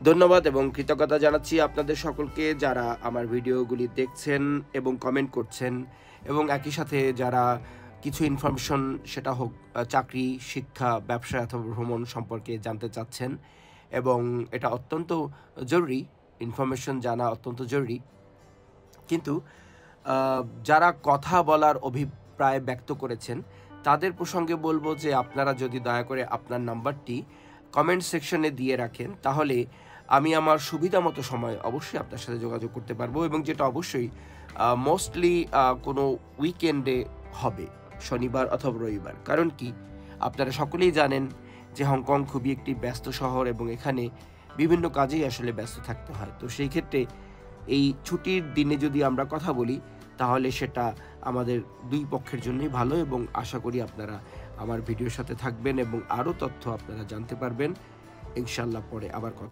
ধন্যবাদ এবং কৃতজ্ঞতা জানাচ্ছি আপনাদের সকলকে যারা আমার ভিডিওগুলি দেখছেন এবং কমেন্ট করছেন এবং একই সাথে যারা কিছু ইনফরমেশন সেটা হোক চাকরি, শিক্ষা, ব্যবসা অথবা ভ্রমণ সম্পর্কে জানতে চাচ্ছেন এবং এটা অত্যন্ত জরুরি, ইনফরমেশন জানা অত্যন্ত জরুরি। কিন্তু যারা কথা বলার অভিপ্রায় ব্যক্ত করেছেন তাদের প্রসঙ্গে বলবো যে আপনারা যদি দয়া করে আপনার নাম্বারটি কমেন্ট সেকশনে দিয়ে রাখেন তাহলে আমি আমার সুবিধা মতো সময় অবশ্যই আপনার সাথে যোগাযোগ করতে পারবো এবং যেটা অবশ্যই মোস্টলি কোনো উইকেন্ডে হবে, শনিবার অথবা রবিবার। কারণ কি, আপনারা সকলেই জানেন যে হংকং খুবই একটি ব্যস্ত শহর এবং এখানে বিভিন্ন কাজেই আসলে ব্যস্ত থাকতে হয়। তো সেই ক্ষেত্রে এই ছুটির দিনে যদি আমরা কথা বলি তাহলে সেটা আমাদের দুই পক্ষের জন্যই ভালো এবং আশা করি আপনারা আমার ভিডিওর সাথে থাকবেন এবং আরও তথ্য আপনারা জানতে পারবেন। ইনশাল্লাহ পরে আবার কথা